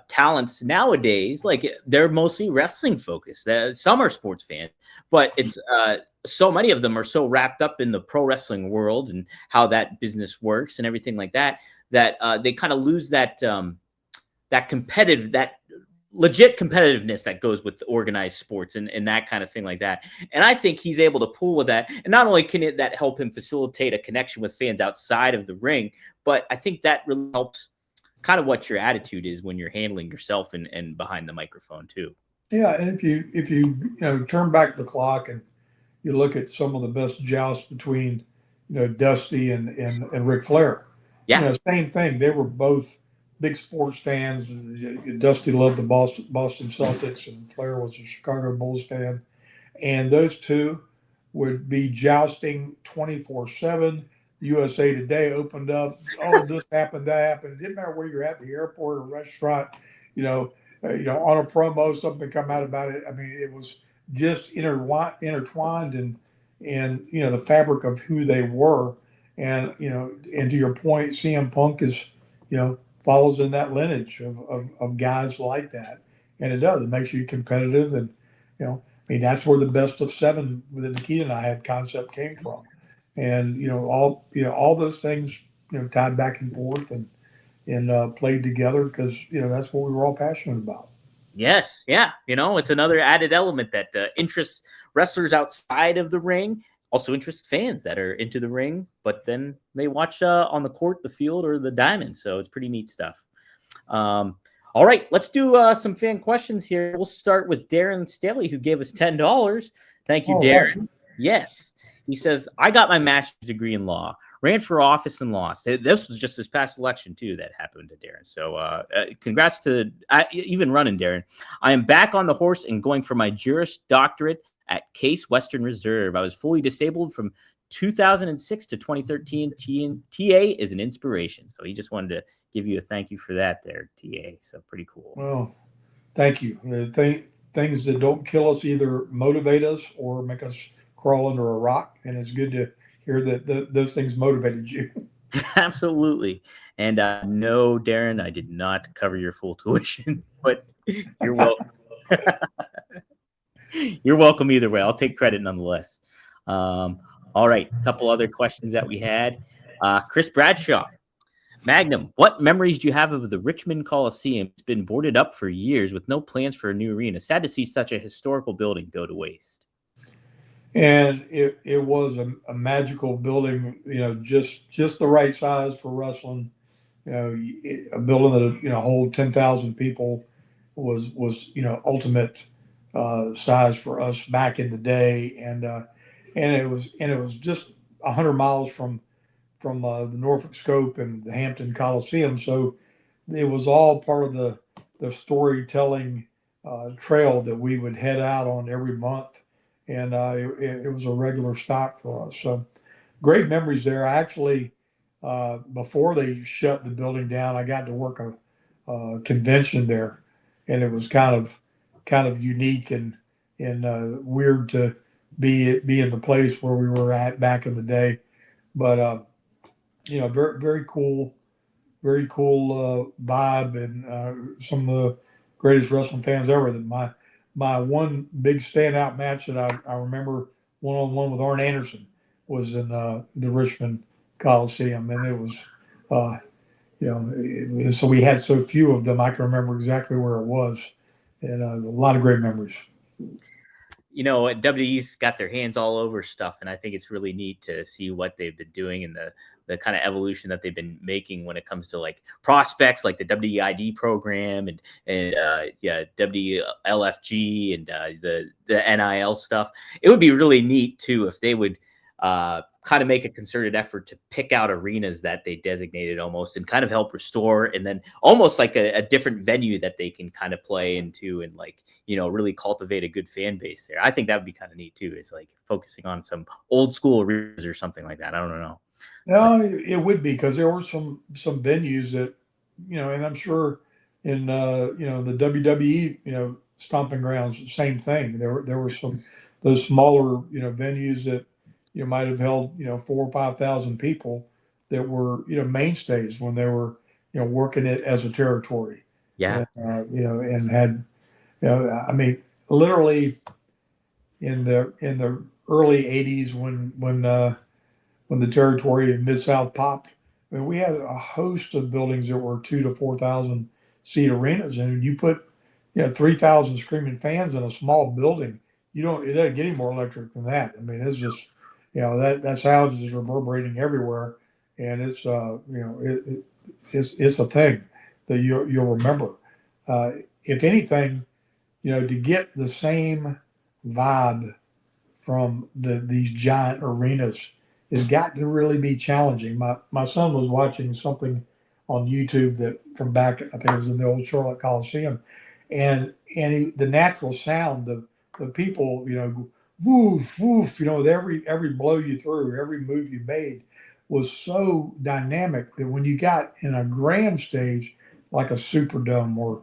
talents nowadays, like they're mostly wrestling focused. Some are sports fans, but it's so many of them are so wrapped up in the pro wrestling world and how that business works and everything like that they kind of lose that legit competitiveness that goes with organized sports and that kind of thing like that. And I think he's able to pull with that. And not only can that help him facilitate a connection with fans outside of the ring, but I think that really helps kind of what your attitude is when you're handling yourself and behind the microphone too. Yeah, and if you turn back the clock and you look at some of the best jousts between Dusty and Ric Flair, same thing. They were both big sports fans. Dusty loved the Boston Celtics, and Flair was a Chicago Bulls fan, and those two would be jousting 24/7. USA Today opened up, this happened, that happened. It didn't matter where you're at, the airport or restaurant, on a promo, something come out about it. I mean, it was just intertwined in the fabric of who they were. And, and to your point, CM Punk is, follows in that lineage of guys like that. And it does. It makes you competitive. And, that's where the best of seven that Nikita and I had concept came from. And, all those things, tied back and forth and played together because, that's what we were all passionate about. Yes. Yeah. It's another added element that interests wrestlers outside of the ring, also interests fans that are into the ring, but then they watch on the court, the field, or the diamond. So it's pretty neat stuff. All right, let's do some fan questions here. We'll start with Darren Staley, who gave us $10. Thank you, Darren. Right. Yes. He says, I got my master's degree in law, ran for office and lost. This was just this past election, too, that happened to Darren. So congrats to even running, Darren. I am back on the horse and going for my Juris Doctorate at Case Western Reserve. I was fully disabled from 2006 to 2013. TA is an inspiration. So he just wanted to give you a thank you for that there, TA. So pretty cool. Well, thank you. Things that don't kill us either motivate us or make us crawl under a rock. And it's good to hear that those things motivated you. Absolutely. And no, Darren, I did not cover your full tuition, but you're welcome. You're welcome either way. I'll take credit nonetheless. All right. A couple other questions that we had. Chris Bradshaw. Magnum, what memories do you have of the Richmond Coliseum? It's been boarded up for years with no plans for a new arena. Sad to see such a historical building go to waste. And it was a magical building, just the right size for wrestling. A building that hold 10,000 people was ultimate size for us back in the day, and it was just 100 miles from the Norfolk Scope and the Hampton Coliseum. So it was all part of the storytelling trail that we would head out on every month, and it was a regular stop for us. So great memories there. I actually, before they shut the building down, I got to work a convention there, and it was kind of unique and weird to be in the place where we were at back in the day. But very very cool vibe, and some of the greatest wrestling fans ever. That my one big standout match that I remember one-on-one with Arn Anderson was in the Richmond Coliseum, and it was so we had so few of them. I can remember exactly where it was, and a lot of great memories. WWE's got their hands all over stuff, and I think it's really neat to see what they've been doing and the kind of evolution that they've been making when it comes to like prospects, like the WEID program and WLFG and the NIL stuff. It would be really neat too if they would kind of make a concerted effort to pick out arenas that they designated almost and kind of help restore, and then almost like a different venue that they can kind of play into and like, really cultivate a good fan base there. I think that would be kind of neat too. Is like focusing on some old school arenas or something like that. I don't know. No, it would be, because there were some venues that, and I'm sure in the WWE, stomping grounds, same thing. There were some those smaller venues that might have held 4,000 or 5,000 people that were mainstays when they were working it as a territory. Yeah. And had I mean, literally in the early '80s when the territory in Mid-South popped, I mean, we had a host of buildings that were 2,000 to 4,000 seat arenas, and you put 3,000 screaming fans in a small building. It doesn't get any more electric than that. I mean, it's just that sound is reverberating everywhere, and it's it's a thing that you'll remember. If anything, to get the same vibe from these giant arenas has got to really be challenging. My son was watching something on YouTube that from back, I think it was in the old Charlotte Coliseum, and the natural sound, the people, woof woof, with every blow you threw, every move you made was so dynamic that when you got in a grand stage like a Superdome or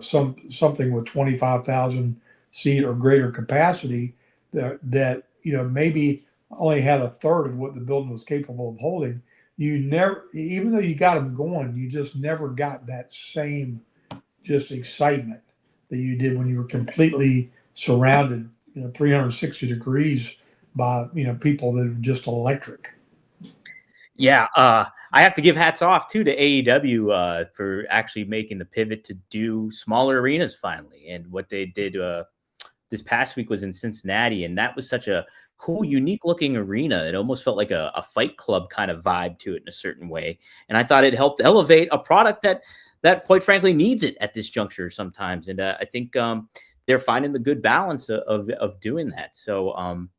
something with 25,000 seat or greater capacity that maybe only had a third of what the building was capable of holding, you never, even though you got them going, you just never got that same just excitement that you did when you were completely surrounded 360 degrees by people that are just electric. Yeah, I have to give hats off too to AEW for actually making the pivot to do smaller arenas finally. And what they did this past week was in Cincinnati, and that was such a cool, unique looking arena. It almost felt like a Fight Club kind of vibe to it in a certain way. And I thought it helped elevate a product that quite frankly needs it at this juncture sometimes. And I think they're finding the good balance of doing that. So I'm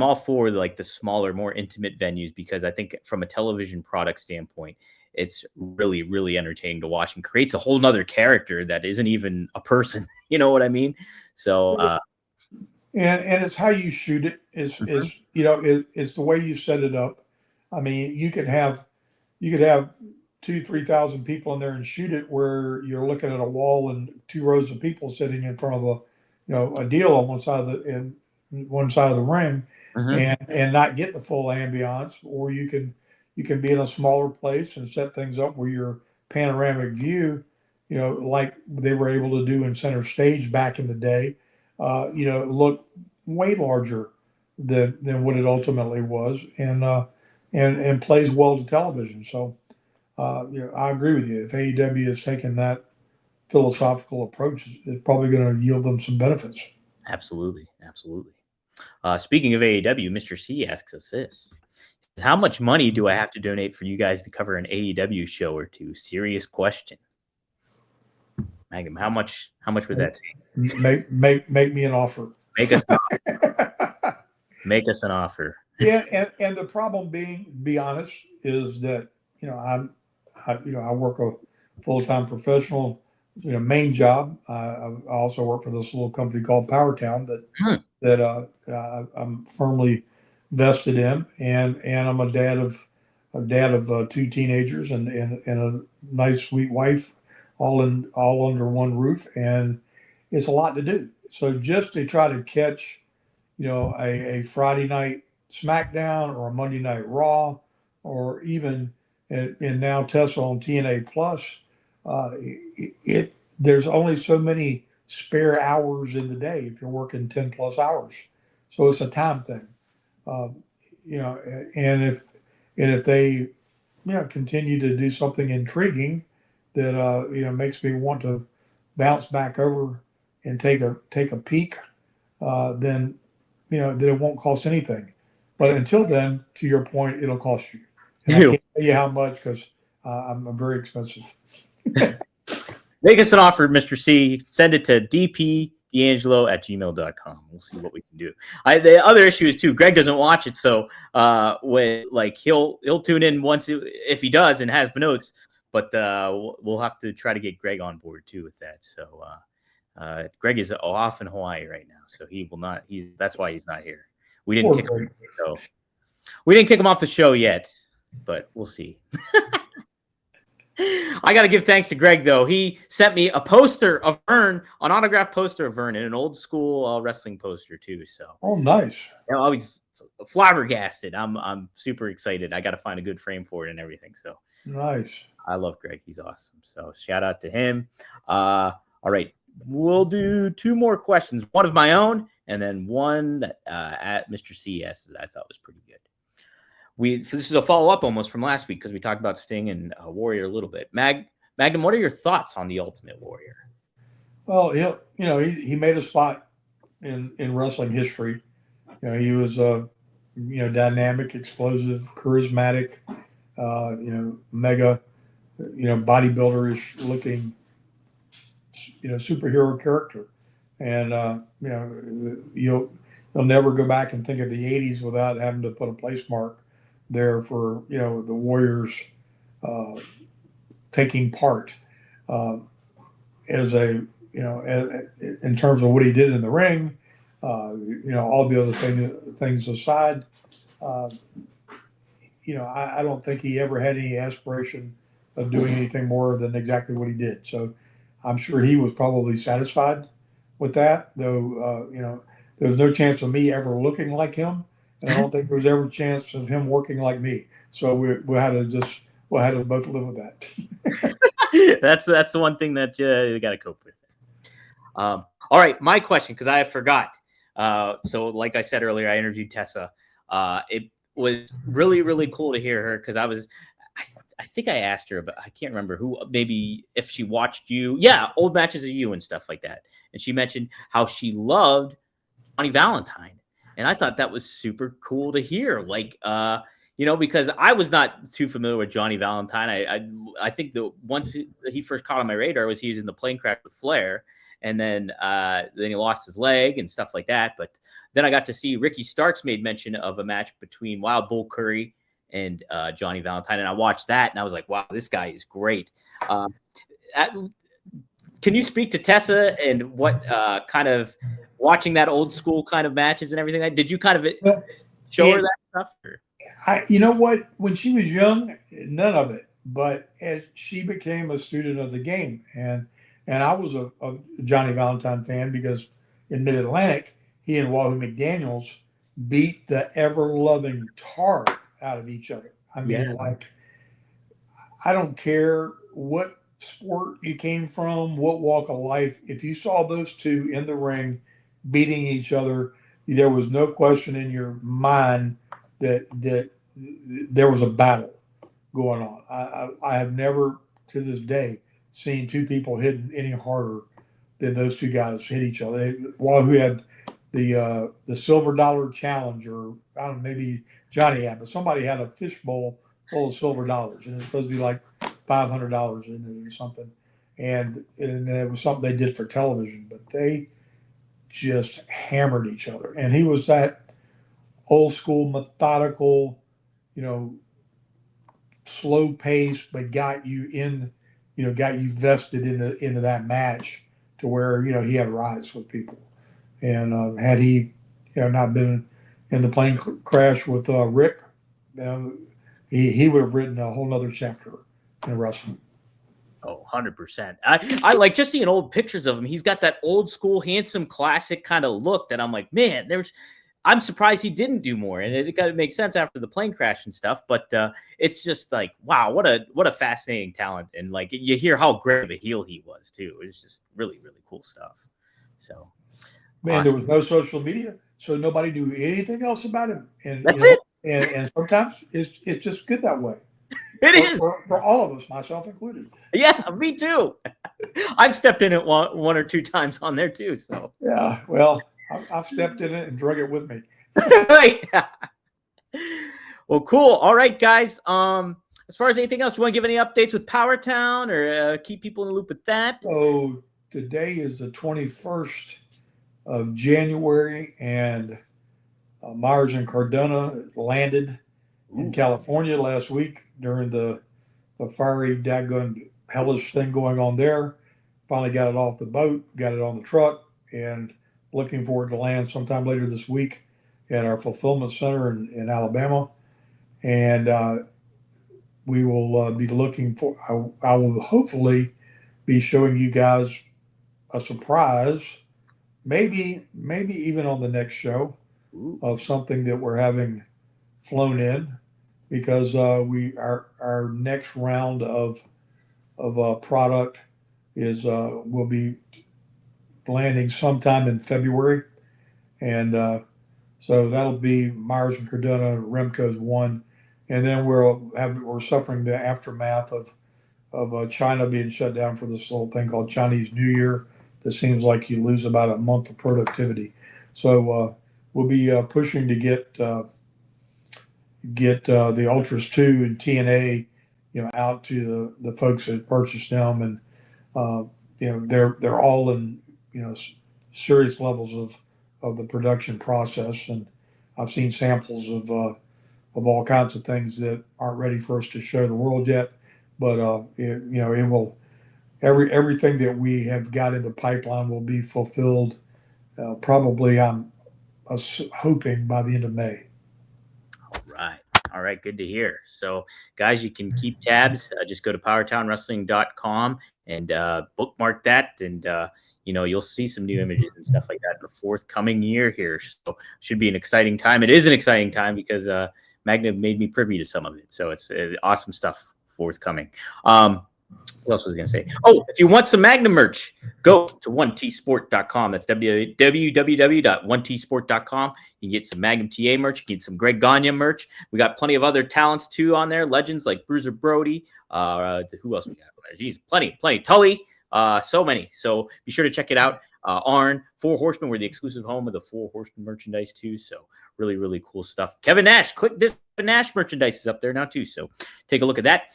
all for like the smaller, more intimate venues, because I think from a television product standpoint, it's really, really entertaining to watch and creates a whole nother character that isn't even a person. You know what I mean? So, and it's how you shoot it. It's the way you set it up. I mean, you could have 2,000-3,000 people in there and shoot it where you're looking at a wall and two rows of people sitting in front of a deal on one side of the ring, and not get the full ambiance. Or you can be in a smaller place and set things up where your panoramic view, like they were able to do in Center Stage back in the day, look way larger than what it ultimately was, and plays well to television. So, I agree with you. If AEW has taken that philosophical approach, it's probably going to yield them some benefits. Absolutely. Speaking of AEW, Mr. C asks us this: how much money do I have to donate for you guys to cover an AEW show or two? Serious question. Magnum. How much would that take? Make me an offer. Make us make us an offer. Yeah, and the problem being, be honest, is that I work a full-time professional, main job. I also work for this little company called Powertown that I'm firmly vested in, and I'm a dad of two teenagers and a nice sweet wife, all under one roof, and it's a lot to do. So just to try to catch, a Friday night SmackDown or a Monday Night Raw, or even and now Tessa on TNA Plus, there's only so many spare hours in the day if you're working 10 plus hours, so it's a time thing, and if they continue to do something intriguing that makes me want to bounce back over and take a peek, then then it won't cost anything. But until then, to your point, it'll cost you. And I can't tell you how much because I'm very expensive. Make us an offer, Mr. C. Send it to dpdangelo@gmail.com. We'll see what we can do. The other issue is too, Greg doesn't watch it, so he'll tune in once if he does and has notes. But we'll have to try to get Greg on board too with that. So Greg is off in Hawaii right now, so he will not. That's why he's not here. We didn't kick him off the show. We didn't kick him off the show yet, but we'll see. I got to give thanks to Greg, though. He sent me a poster of Vern, an autographed poster of Vern, and an old school wrestling poster too. So, oh, nice! I was flabbergasted. I'm super excited. I got to find a good frame for it and everything. So nice. I love Greg. He's awesome. So shout out to him. All right, we'll do two more questions. One of my own, and then one that at Mr. C asked that I thought was pretty good. This is a follow-up almost from last week because we talked about Sting and Warrior a little bit. Magnum, what are your thoughts on the Ultimate Warrior? Well, he made a spot in wrestling history. He was dynamic, explosive, charismatic, mega, bodybuilder-ish looking, superhero character. And you'll never go back and think of the 80s without having to put a place mark there for the Warriors taking part as a in terms of what he did in the ring, all the other things aside, I don't think he ever had any aspiration of doing anything more than exactly what he did. So I'm sure he was probably satisfied with that, though. There was no chance of me ever looking like him. And I don't think there was ever a chance of him working like me. So we had to both live with that. That's the one thing that you got to cope with. All right, my question, because I forgot. So like I said earlier, I interviewed Tessa. It was really, really cool to hear her because I think I asked her, but I can't remember who, maybe if she watched you. Yeah, old matches of you and stuff like that. And she mentioned how she loved Johnny Valentine. And I thought that was super cool to hear, because I was not too familiar with Johnny Valentine. I think that once he first caught on my radar was he was in the plane crash with Flair, and then he lost his leg and stuff like that. But then I got to see Ricky Starks made mention of a match between Wild Bull Curry and Johnny Valentine, and I watched that, and I was like, wow, this guy is great. Can you speak to Tessa and what kind of watching that old school kind of matches and everything? Did you kind of show her that stuff? Or? When she was young, none of it. But as she became a student of the game, and I was a Johnny Valentine fan because in Mid-Atlantic, he and Wahoo McDaniels beat the ever-loving tar out of each other. I mean, I don't care what sport you came from, what walk of life. If you saw those two in the ring beating each other, there was no question in your mind that there was a battle going on. I have never to this day seen two people hit any harder than those two guys hit each other. Wahoo had the silver dollar challenge, or I don't know, maybe Johnny had, but somebody had a fishbowl full of silver dollars, and it's supposed to be like $500 in it or something. and it was something they did for television, but they just hammered each other. And he was that old school, methodical, you know, slow pace, but got you in, got you vested into that match to where he had rides with people. And had he, not been in the plane crash with Rick, he would have written a whole nother chapter in wrestling. Oh, 100%. I like just seeing old pictures of him. He's got that old school, handsome, classic kind of look that I'm like, man, I'm surprised he didn't do more. And it got to make sense after the plane crash and stuff. But it's just like, wow, what a fascinating talent. And like, you hear how great of a heel he was too. It's just really, really cool stuff. So, man, awesome. There was no social media, so nobody knew anything else about him. And that's it. And sometimes it's just good that way. It is for all of us, myself included. Yeah, me too. I've stepped in it one or two times on there too. So yeah, well, I've stepped in it and drug it with me. Right. Well, cool. All right, guys. As far as anything else, you want to give any updates with Power Town or keep people in the loop with that? So today is the 21st of January, and Myers and Cardona landed in California last week during the fiery, daggone, hellish thing going on there. Finally got it off the boat, got it on the truck, and looking forward to land sometime later this week at our fulfillment center in Alabama. And we will be looking for, I will hopefully be showing you guys a surprise, maybe even on the next show, of something that we're having flown in, because our next round of product will be landing sometime in February, and so that'll be Myers and Cardona Remco's one, and then we're suffering the aftermath of China being shut down for this little thing called Chinese New Year. That seems like you lose about a month of productivity. So we'll be pushing to get the Ultras 2 and TNA, out to the folks that purchased them, and they're all in serious levels of the production process, and I've seen samples of all kinds of things that aren't ready for us to show the world yet, but it will. Everything that we have got in the pipeline will be fulfilled. Probably, I'm hoping by the end of May. All right. Good to hear. So, guys, you can keep tabs. Just go to powertownwrestling.com and bookmark that, and you'll see some new images and stuff like that in the forthcoming year here. So, should be an exciting time. It is an exciting time because Magnum made me privy to some of it. So, it's awesome stuff forthcoming. What else was I going to say? Oh, if you want some Magnum merch, go to 1tsport.com. That's www.1tsport.com. You can get some Magnum TA merch. You can get some Greg Gagne merch. We got plenty of other talents, too, on there. Legends like Bruiser Brody. Who else we got? Jeez, plenty. Tully. So many. So be sure to check it out. Arn, Four Horsemen. We're the exclusive home of the Four Horsemen merchandise, too. So really, really cool stuff. Kevin Nash. Click this. Kevin Nash merchandise is up there now, too. So take a look at that.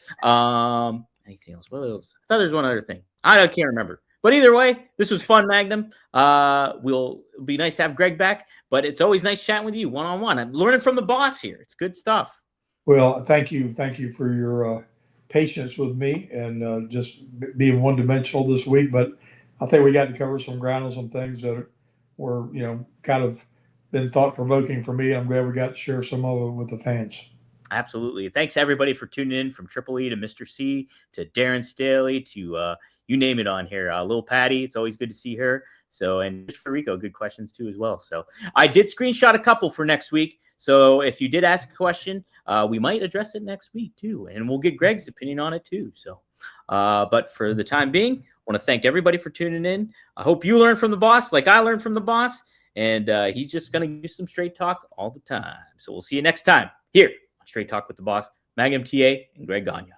Anything else? What else? I thought there was one other thing. I can't remember. But either way, this was fun, Magnum. It'll be nice to have Greg back, but it's always nice chatting with you one-on-one. I'm learning from the boss here. It's good stuff. Well, thank you for your patience with me and just being one-dimensional this week. But I think we got to cover some ground on some things that were, kind of been thought-provoking for me. I'm glad we got to share some of it with the fans. Absolutely. Thanks, everybody, for tuning in, from Triple E to Mr. C to Darren Staley to you name it on here. Lil Patty, it's always good to see her. So, and for Rico, good questions, too, as well. So I did screenshot a couple for next week. So if you did ask a question, we might address it next week, too. And we'll get Greg's opinion on it, too. So, but for the time being, I want to thank everybody for tuning in. I hope you learned from the boss like I learned from the boss. And he's just going to give you some straight talk all the time. So we'll see you next time here. Straight Talk with the Boss, Magnum TA, and Greg Gagne.